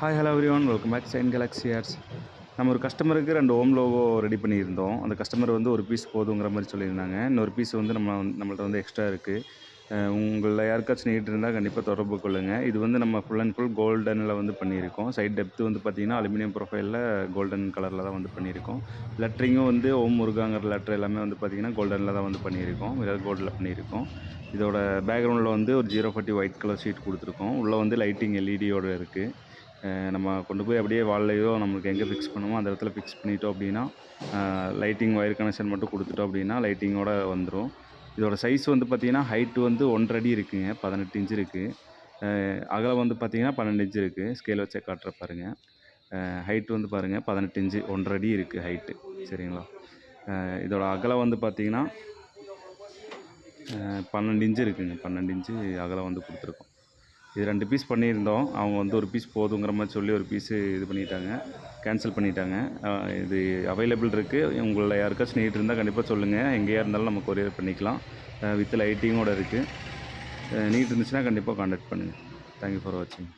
Hi hello everyone welcome back sign galaxy arts. நம்ம ஒரு கஸ்டமருக்கு 2 ஓம் லோகோ ரெடி பண்ணியிருந்தோம். அந்த கஸ்டமர் வந்து ஒரு பீஸ் போதுங்கிற மாதிரி சொல்லியிருந்தாங்க. இன்னொரு பீஸ் வந்து நம்மள்ட்ட வந்து எக்ஸ்ட்ரா இருக்குது. உங்களில் யாருக்காச்சும் நீட் இருந்தால் கண்டிப்பாக தொடர்பு கொள்ளுங்கள். இது வந்து நம்ம ஃபுல் அண்ட் ஃபுல் கோல்டனில் வந்து பண்ணியிருக்கோம். சைட் டெப்த்து வந்து பார்த்திங்கன்னா அலுமினியம் ப்ரொஃபைலில் கோல்டன் கலரில் தான் வந்து பண்ணியிருக்கோம். லெட்டரிங்கும் வந்து ஓம் முருகாங்கிற லெட்டர் எல்லாமே வந்து பார்த்திங்கன்னா கோல்டனில் தான் வந்து பண்ணியிருக்கோம். மிரர் கோல்டில் பண்ணியிருக்கோம். இதோட பேக்ரவுண்டில் வந்து ஒரு 040 ஒயிட் கலர் ஷீட் கொடுத்துருக்கோம். உள்ளே வந்து லைட்டிங் எல்இடியோடு இருக்குது. நம்ம கொண்டு போய் அப்படியே வால்லையோ நம்மளுக்கு எங்கே ஃபிக்ஸ் பண்ணுமோ அந்த இடத்துல ஃபிக்ஸ் பண்ணிட்டோம் அப்படின்னா, லைட்டிங் ஒயர் கனெக்ஷன் மட்டும் கொடுத்துட்டோம் அப்படின்னா லைட்டிங்கோடு வந்துடும். இதோட சைஸ் வந்து பார்த்திங்கன்னா ஹைட்டு வந்து 1.5 அடி இருக்குங்க. 18 இன்ச் இருக்குது. அகலம் வந்து பார்த்திங்கன்னா 12 இன்ச் இருக்குது. ஸ்கேல் வச்சே காட்டுற பாருங்கள். ஹைட் வந்து பாருங்கள் 18 இன்ச்சு 1.5 அடி இருக்குது ஹைட்டு. சரிங்களா? இதோட அகலம் வந்து பார்த்திங்கன்னா 12 இன்ச்சு இருக்குங்க. 12 இன்ச்சு அகலம் வந்து கொடுத்துருக்கோம். இது 2 பீஸ் பண்ணியிருந்தோம். அவங்க வந்து ஒரு பீஸ் போதுங்கிற மாதிரி சொல்லி ஒரு பீஸு இது பண்ணிட்டாங்க, கேன்சல் பண்ணிட்டாங்க. இது அவைலபிள் இருக்குது. உங்களில் யாருக்காச்சும் நீட் இருந்தால் கண்டிப்பாக சொல்லுங்கள். எங்கேயா இருந்தாலும் நம்ம கொரியர் பண்ணிக்கலாம். வித் லைட்டிங்கோடு இருக்குது. நீட் இருந்துச்சுன்னா கண்டிப்பாக கான்டாக்ட் பண்ணுங்கள். தேங்க்யூ ஃபார் வாட்சிங்.